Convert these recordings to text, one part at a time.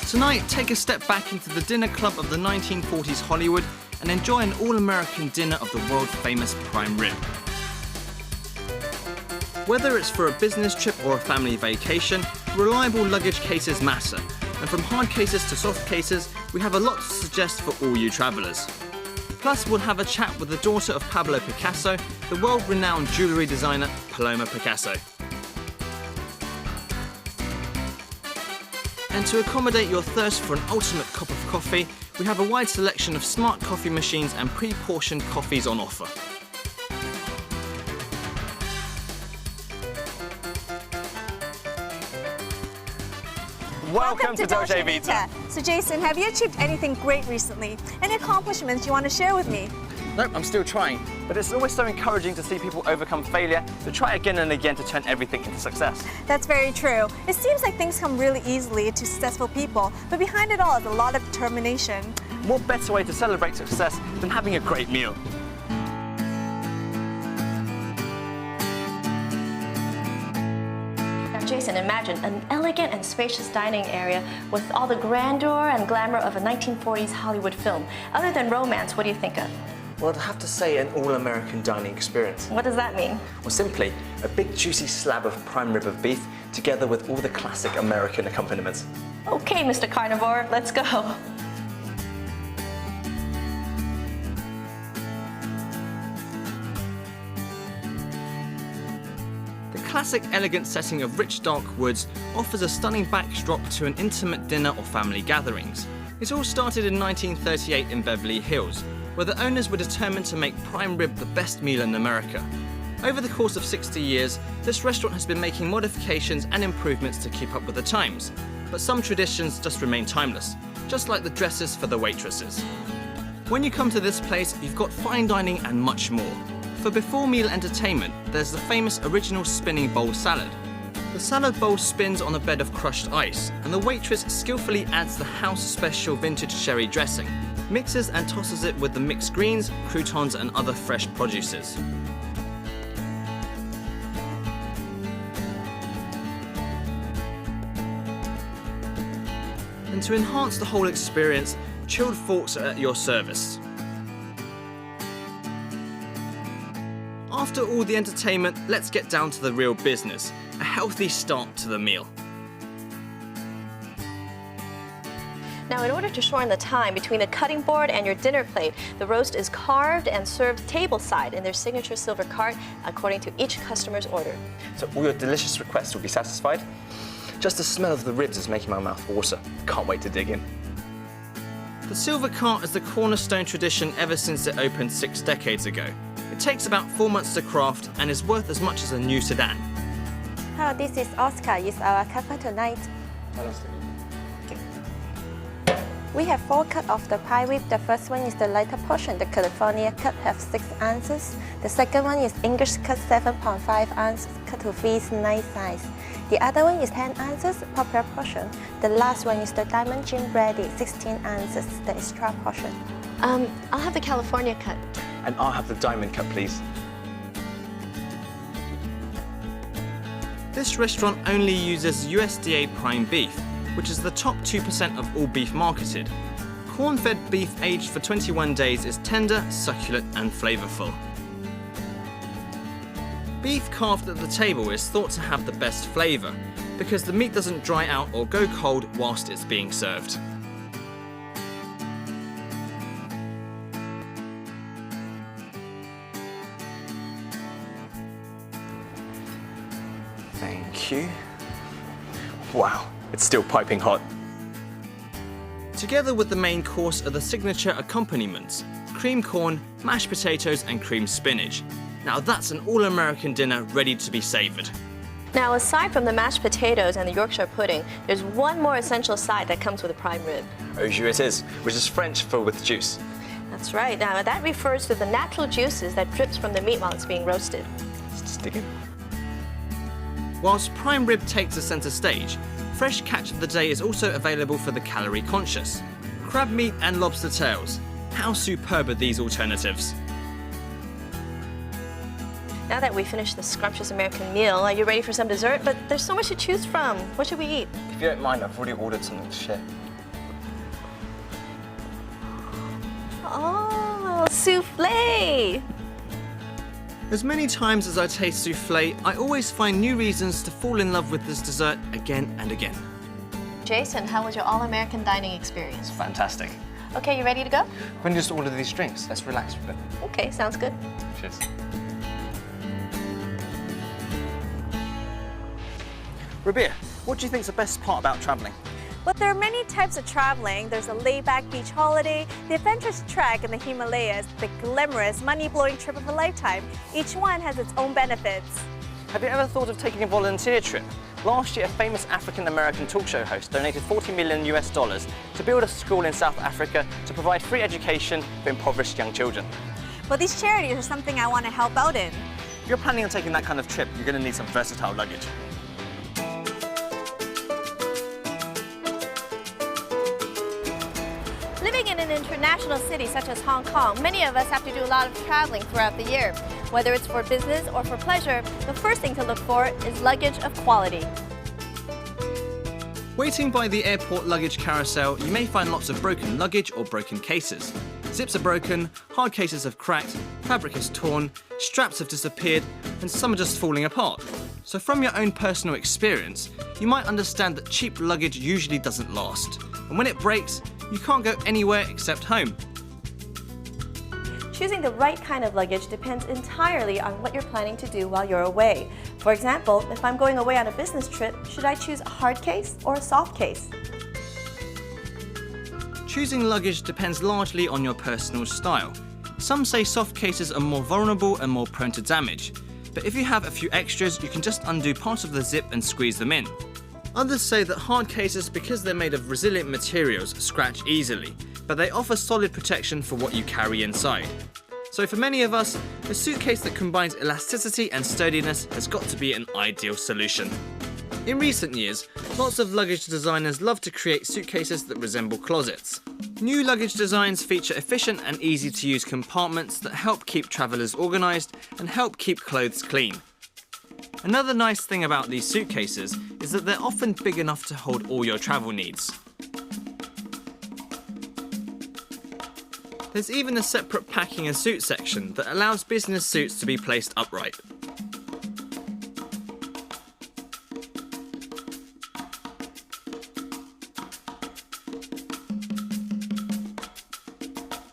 Tonight, take a step back into the dinner club of the 1940s Hollywood and enjoy an all-American dinner of the world-famous prime rib. Whether it's for a business trip or a family vacation, reliable luggage cases matter. And from hard cases to soft cases, we have a lot to suggest for all you travellers. Plus, we'll have a chat with the daughter of Pablo Picasso, the world-renowned jewellery designer Paloma Picasso. And to accommodate your thirst for an ultimate cup of coffee, we have a wide selection of smart coffee machines and pre-portioned coffees on offer. Welcome to Dolce Vita. So Jason, have you achieved anything great recently? Any accomplishments you want to share with me? Nope, I'm still trying. But it's always so encouraging to see people overcome failure, to try again and again to turn everything into success. That's very true. It seems like things come really easily to successful people, but behind it all is a lot of determination. What better way to celebrate success than having a great meal? Jason, imagine an elegant and spacious dining area with all the grandeur and glamour of a 1940s Hollywood film. Other than romance, what do you think of? Well, I'd have to say an all-American dining experience. What does that mean? Well, simply a big juicy slab of prime rib of beef together with all the classic American accompaniments. Okay, Mr. Carnivore, let's go. The classic elegant setting of rich dark woods offers a stunning backdrop to an intimate dinner or family gatherings. It all started in 1938 in Beverly Hills, where the owners were determined to make prime rib the best meal in America. Over the course of 60 years, this restaurant has been making modifications and improvements to keep up with the times. But some traditions just remain timeless, just like the dresses for the waitresses. When you come to this place, you've got fine dining and much more. For before meal entertainment, there's the famous original spinning bowl salad. The salad bowl spins on a bed of crushed ice, and the waitress skillfully adds the house special vintage sherry dressing, mixes and tosses it with the mixed greens, croutons and other fresh produces. And to enhance the whole experience, chilled forks are at your service. After all the entertainment, let's get down to the real business, a healthy start to the meal. Now, in order to shorten the time between the cutting board and your dinner plate, the roast is carved and served tableside in their signature silver cart according to each customer's order. So all your delicious requests will be satisfied. Just the smell of the ribs is making my mouth water. Can't wait to dig in. The silver cart is the cornerstone tradition ever since it opened 6 decades ago. It takes about 4 months to craft and is worth as much as a new sedan. Hello, this is Oscar. It's our cover tonight. We have 4 cuts of the pie rib. The first one is the lighter portion. The California cut have 6 ounces. The second one is English cut 7.5 ounces, cut to fit nice size. The other one is 10 ounces, popular portion. The last one is the diamond gem bready, 16 ounces, the extra portion. I'll have the California cut. And I'll have the diamond cut, please. This restaurant only uses USDA prime beef, which is the top 2% of all beef marketed. Corn-fed beef aged for 21 days is tender, succulent and flavourful. Beef carved at the table is thought to have the best flavour, because the meat doesn't dry out or go cold whilst it's being served. Thank you. Wow, it's still piping hot. Together with the main course are the signature accompaniments: cream corn, mashed potatoes and cream spinach. Now that's an all-American dinner ready to be savoured. Now, aside from the mashed potatoes and the Yorkshire pudding, there's one more essential side that comes with a prime rib. Au jus it is, which is French for with juice. That's right. Now, that refers to the natural juices that drips from the meat while it's being roasted. Let's dig in. Whilst prime rib takes the centre stage, fresh catch of the day is also available for the calorie conscious. Crab meat and lobster tails. How superb are these alternatives? Now that we finished the scrumptious American meal, are you ready for some dessert? But there's so much to choose from. What should we eat? If you don't mind, I've already ordered something to share. Oh, souffle! As many times as I taste souffle, I always find new reasons to fall in love with this dessert again and again. Jason, how was your all-American dining experience? Fantastic. Okay, you ready to go? When you just order these drinks, let's relax for a bit. Okay, sounds good. Cheers. Rabia, what do you think's the best part about travelling? But there are many types of traveling. There's a laid-back beach holiday, the adventurous trek in the Himalayas, the glamorous, money-blowing trip of a lifetime. Each one has its own benefits. Have you ever thought of taking a volunteer trip? Last year, a famous African-American talk show host donated $40 million to build a school in South Africa to provide free education for impoverished young children. Well, these charities are something I want to help out in. If you're planning on taking that kind of trip, you're going to need some versatile luggage. Living in an international city such as Hong Kong, many of us have to do a lot of traveling throughout the year. Whether it's for business or for pleasure, the first thing to look for is luggage of quality. Waiting by the airport luggage carousel, you may find lots of broken luggage or broken cases. Zips are broken, hard cases have cracked, fabric is torn, straps have disappeared, and some are just falling apart. So from your own personal experience, you might understand that cheap luggage usually doesn't last. And when it breaks, you can't go anywhere except home. Choosing the right kind of luggage depends entirely on what you're planning to do while you're away. For example, if I'm going away on a business trip, should I choose a hard case or a soft case? Choosing luggage depends largely on your personal style. Some say soft cases are more vulnerable and more prone to damage, but if you have a few extras, you can just undo part of the zip and squeeze them in. Others say that hard cases, because they're made of resilient materials, scratch easily, but they offer solid protection for what you carry inside. So for many of us, a suitcase that combines elasticity and sturdiness has got to be an ideal solution. In recent years, lots of luggage designers love to create suitcases that resemble closets. New luggage designs feature efficient and easy to use compartments that help keep travellers organised and help keep clothes clean. Another nice thing about these suitcases is that they're often big enough to hold all your travel needs. There's even a separate packing and suit section that allows business suits to be placed upright.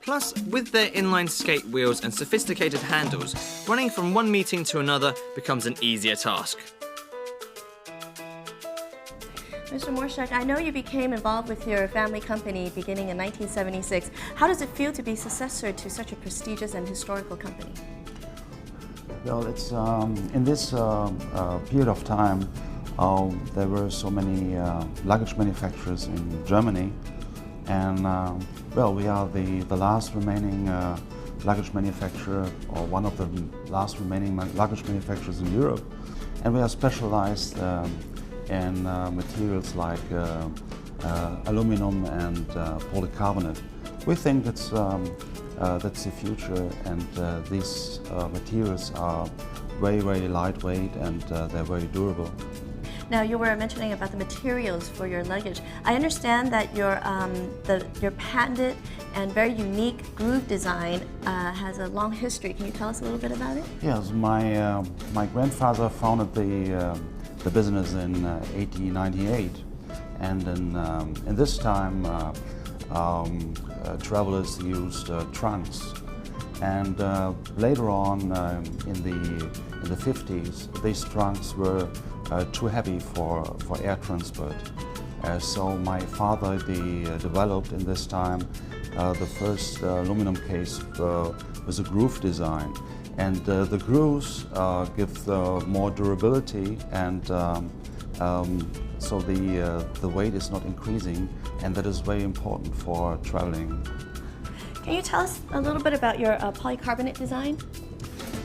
Plus, with their inline skate wheels and sophisticated handles, running from one meeting to another becomes an easier task. Mr. Morshak, I know you became involved with your family company beginning in 1976. How does it feel to be successor to such a prestigious and historical company? Well, it's in this period of time, there were so many luggage manufacturers in Germany, and well, we are the last remaining luggage manufacturer, or one of the last remaining luggage manufacturers in Europe, and we are specialized in materials like aluminum and polycarbonate. We think that's the future, and these materials are very, very lightweight, and they're very durable. Now, you were mentioning about the materials for your luggage. I understand that your patented and very unique groove design has a long history. Can you tell us a little bit about it? Yes, my grandfather founded the business in 1898, and in this time travelers used trunks, and later on in the 50s, these trunks were too heavy for air transport. So my father developed in this time the first aluminum case with a groove design, and the grooves give more durability, and so the weight is not increasing, and that is very important for traveling. Can you tell us a little bit about your polycarbonate design?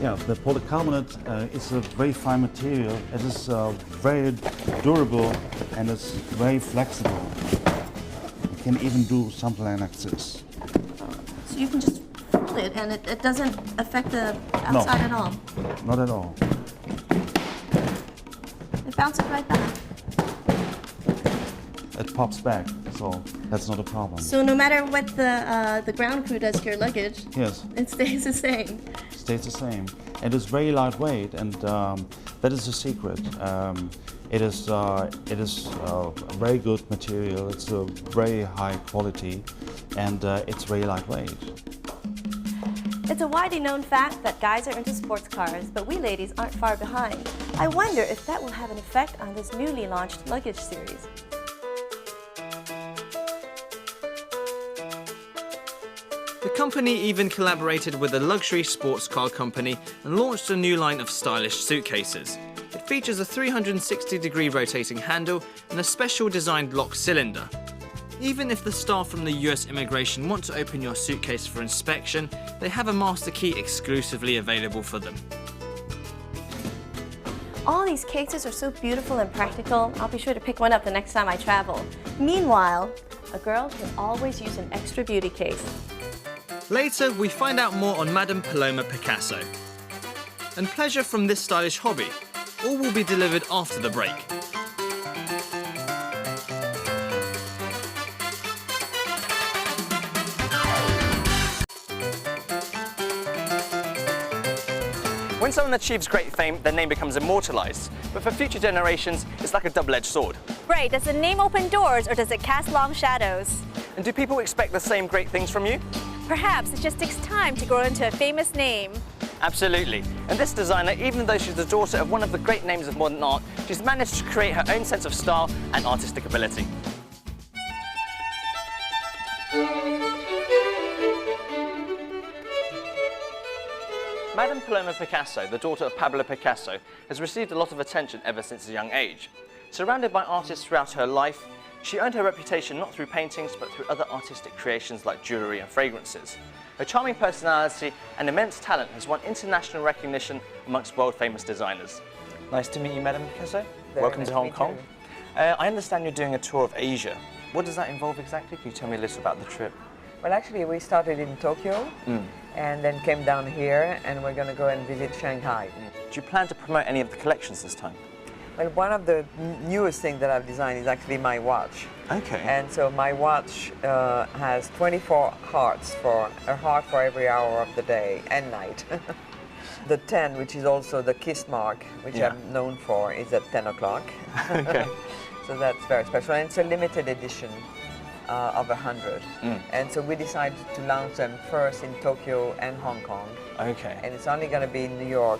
Yeah, the polycarbonate is a very fine material. It is very durable and it's very flexible. You can even do something like this. So you can just fold it and it doesn't affect the outside at all? Not at all. It bounces right back. It pops back, so that's not a problem. So no matter what the ground crew does to your luggage, Yes, it stays the same. stays the same. It is very lightweight, and that is the secret. It is a very good material. It's a very high quality, and it's very lightweight. It's a widely known fact that guys are into sports cars, but we ladies aren't far behind. I wonder if that will have an effect on this newly launched luggage series. The company even collaborated with a luxury sports car company and launched a new line of stylish suitcases. It features a 360-degree rotating handle and a special designed lock cylinder. Even if the staff from the US immigration want to open your suitcase for inspection, they have a master key exclusively available for them. All these cases are so beautiful and practical. I'll be sure to pick one up the next time I travel. Meanwhile, a girl can always use an extra beauty case. Later, we find out more on Madame Paloma Picasso. And pleasure from this stylish hobby. All will be delivered after the break. When someone achieves great fame, their name becomes immortalized. But for future generations, it's like a double-edged sword. Right, does the name open doors or does it cast long shadows? And do people expect the same great things from you? Perhaps it just takes time to grow into a famous name. Absolutely. And this designer, even though she's the daughter of one of the great names of modern art, she's managed to create her own sense of style and artistic ability. Madame Paloma Picasso, the daughter of Pablo Picasso, has received a lot of attention ever since a young age. Surrounded by artists throughout her life, she earned her reputation not through paintings but through other artistic creations like jewellery and fragrances. Her charming personality and immense talent has won international recognition amongst world-famous designers. Nice to meet you, Madame Picasso. Welcome to Hong Kong. I understand you're doing a tour of Asia. What does that involve exactly? Can you tell me a little about the trip? Well, actually, we started in Tokyo and then came down here, and we're going to go and visit Shanghai. Do you plan to promote any of the collections this time? Well, one of the newest things that I've designed is actually my watch. Okay. And so my watch has 24 hearts, a heart for every hour of the day and night. The 10, which is also the kiss mark, which I'm known for, is at 10 o'clock. Okay. So that's very special. And it's a limited edition of 100. And so we decided to launch them first in Tokyo and Hong Kong. Okay. And it's only going to be in New York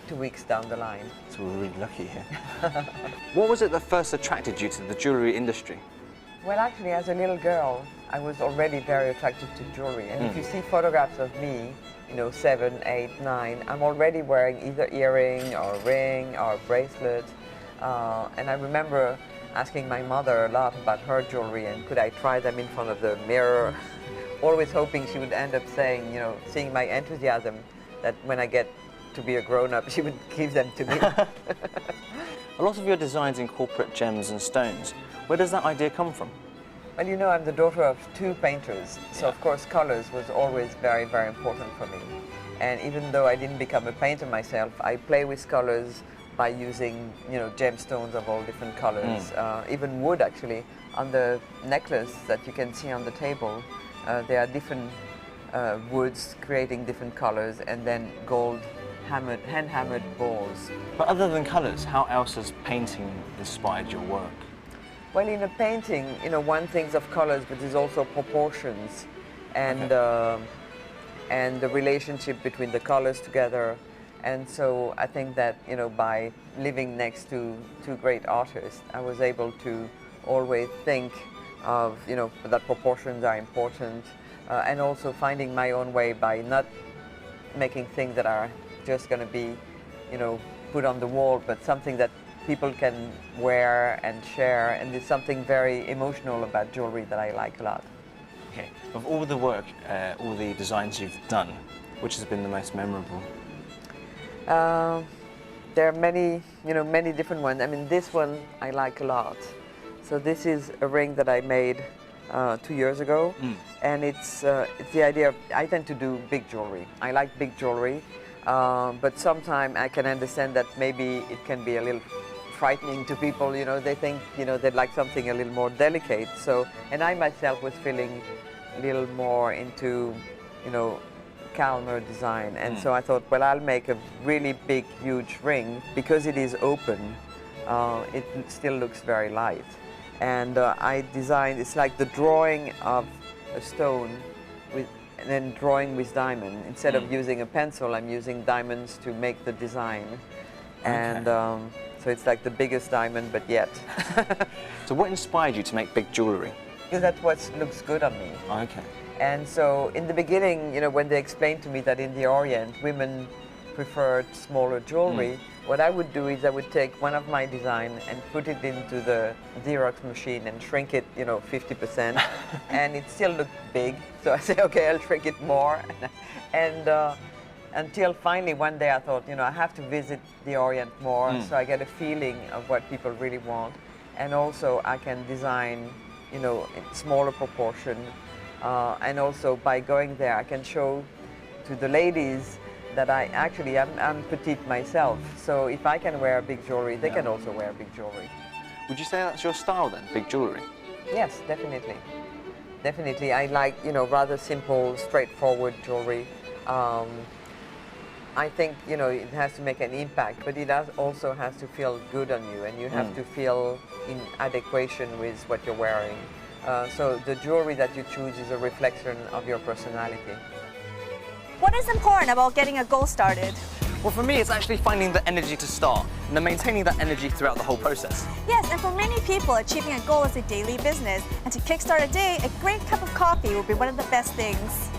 2 weeks down the line. So we're really lucky here. What was it that first attracted you to the jewellery industry? Well, actually, as a little girl, I was already very attracted to jewelry. And if you see photographs of me, 7, 8, 9, I'm already wearing either earring or ring or bracelet. And I remember asking my mother a lot about her jewelry and could I try them in front of the mirror, always hoping she would end up saying, seeing my enthusiasm, that when I get to be a grown-up, she would give them to me. A lot of your designs incorporate gems and stones. Where does that idea come from? Well, I'm the daughter of 2 painters, so of course colors was always very, very important for me. And even though I didn't become a painter myself, I play with colors by using, gemstones of all different colors. Even wood, actually. On the necklace that you can see on the table, there are different woods creating different colors, and then gold hand-hammered balls. But other than colours, how else has painting inspired your work? Well, in a painting, one thinks of colors, but there's also proportions and the relationship between the colors together. And so I think that, by living next to 2 great artists, I was able to always think of, that proportions are important, and also finding my own way by not making things that are just going to be, put on the wall, but something that people can wear and share. And there's something very emotional about jewelry that I like a lot. Okay, of all the work, all the designs you've done, which has been the most memorable? There are many, many different ones. I mean, this one I like a lot. So this is a ring that I made 2 years ago, and it's the idea of, I tend to do big jewelry. I like big jewelry, but sometimes I can understand that maybe it can be a little frightening to people. They think, they'd like something a little more delicate. So, and I myself was feeling a little more into, calmer design, and so I thought, well, I'll make a really big, huge ring. Because it is open, it still looks very light. And I designed, it's like the drawing of a stone and then drawing with diamond. Instead of using a pencil, I'm using diamonds to make the design. And so it's like the biggest diamond, but yet. So what inspired you to make big jewellery? Because that's what looks good on me. Okay. And so in the beginning, when they explained to me that in the Orient, women preferred smaller jewelry, what I would do is I would take one of my design and put it into the Xerox machine and shrink it, 50%, and it still looked big. So I say, okay, I'll shrink it more. And until finally one day I thought, I have to visit the Orient more, so I get a feeling of what people really want. And also I can design, in smaller proportion. And also by going there, I can show to the ladies that I'm petite myself. So if I can wear big jewelry, they can also wear big jewelry. Would you say that's your style then, big jewellery? Yes, definitely. Definitely. I like, rather simple, straightforward jewelry. I think, it has to make an impact, but it also has to feel good on you, and you have to feel in adequation with what you're wearing. So the jewelry that you choose is a reflection of your personality. What is important about getting a goal started? Well, for me, it's actually finding the energy to start and then maintaining that energy throughout the whole process. Yes, and for many people, achieving a goal is a daily business. And to kickstart a day, a great cup of coffee will be one of the best things.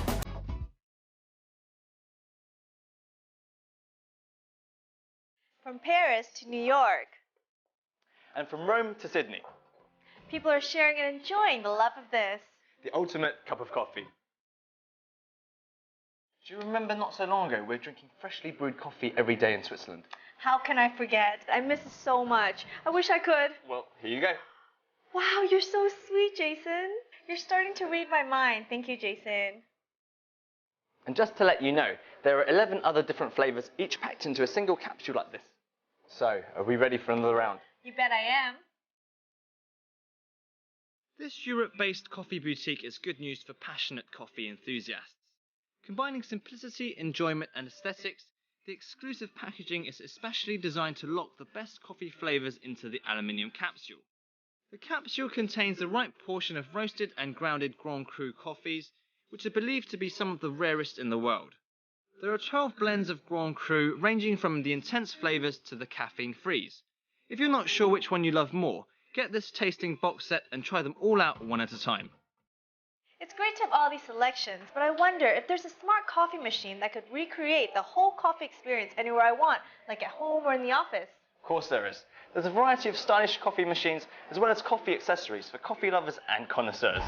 From Paris to New York, And from Rome to Sydney, people are sharing and enjoying the love of this. the ultimate cup of coffee. Do you remember not so long ago, we were drinking freshly brewed coffee every day in Switzerland? How can I forget? I miss it so much. I wish I could. Well, here you go. Wow, you're so sweet, Jason. You're starting to read my mind. Thank you, Jason. And just to let you know, there are 11 other different flavours, each packed into a single capsule like this. So, are we ready for another round? You bet I am. This Europe-based coffee boutique is good news for passionate coffee enthusiasts. Combining simplicity, enjoyment and aesthetics, the exclusive packaging is especially designed to lock the best coffee flavours into the aluminium capsule. The capsule contains the right portion of roasted and grounded Grand Cru coffees, which are believed to be some of the rarest in the world. There are 12 blends of Grand Cru, ranging from the intense flavours to the caffeine-frees. If you're not sure which one you love more, get this tasting box set and try them all out one at a time. It's great to have all these selections, but I wonder if there's a smart coffee machine that could recreate the whole coffee experience anywhere I want, like at home or in the office. Of course there is. There's a variety of stylish coffee machines as well as coffee accessories for coffee lovers and connoisseurs.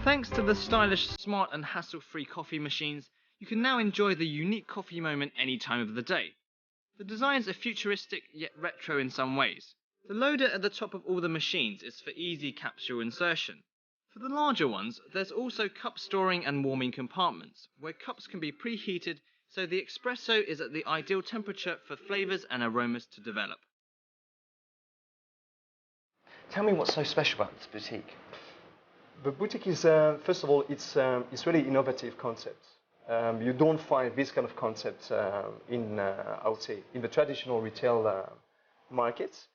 Thanks to the stylish, smart and hassle-free coffee machines, you can now enjoy the unique coffee moment any time of the day. The designs are futuristic yet retro in some ways. The loader at the top of all the machines is for easy capsule insertion. For the larger ones, there's also cup storing and warming compartments, where cups can be preheated so the espresso is at the ideal temperature for flavours and aromas to develop. Tell me what's so special about this boutique. The boutique is, first of all, it's really innovative concept. You don't find this kind of concept in, I would say, in the traditional retail markets,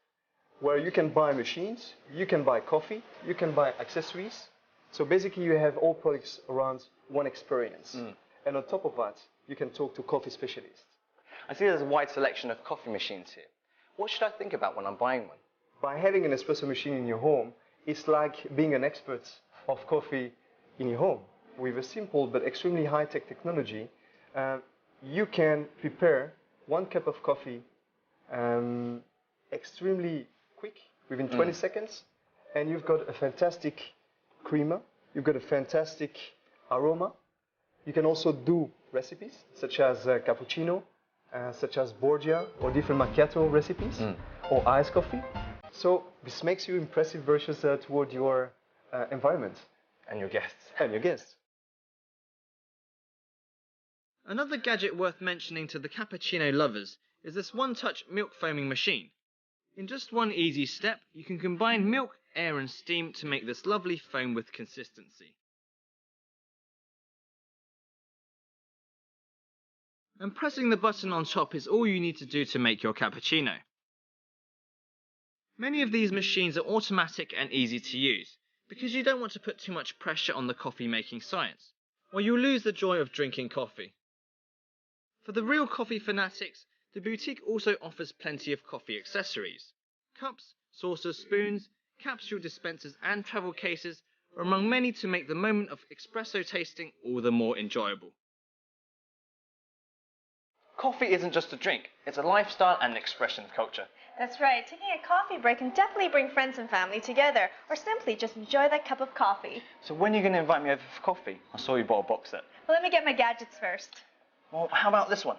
where you can buy machines, you can buy coffee, you can buy accessories. So basically, you have all products around one experience. And on top of that, you can talk to coffee specialists. I see there's a wide selection of coffee machines here. What should I think about when I'm buying one? By having an espresso machine in your home, it's like being an expert of coffee in your home. With a simple but extremely high-tech technology, you can prepare 1 cup of coffee extremely quick, within 20 seconds, and you've got a fantastic creamer, you've got a fantastic aroma. You can also do recipes such as cappuccino, such as Borgia, or different macchiato recipes, or iced coffee. So this makes you impressive versus toward your environment. And your guests. And your guests. Another gadget worth mentioning to the cappuccino lovers is this one-touch milk foaming machine. In just one easy step, you can combine milk, air and steam to make this lovely foam with consistency. And pressing the button on top is all you need to do to make your cappuccino. Many of these machines are automatic and easy to use, because you don't want to put too much pressure on the coffee making science, or you'll lose the joy of drinking coffee. For the real coffee fanatics, the boutique also offers plenty of coffee accessories. Cups, saucers, spoons, capsule dispensers and travel cases are among many to make the moment of espresso tasting all the more enjoyable. Coffee isn't just a drink, it's a lifestyle and an expression of culture. That's right, taking a coffee break can definitely bring friends and family together, or simply just enjoy that cup of coffee. So when are you going to invite me over for coffee? I saw you bought a box set. Well, let me get my gadgets first. Well, how about this one?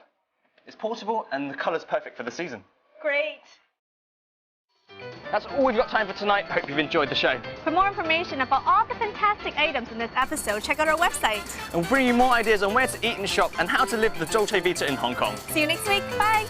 It's portable and the colour's perfect for the season. Great. That's all we've got time for tonight. Hope you've enjoyed the show. For more information about all the fantastic items in this episode, check out our website. And we'll bring you more ideas on where to eat and shop and how to live the Dolce Vita in Hong Kong. See you next week. Bye.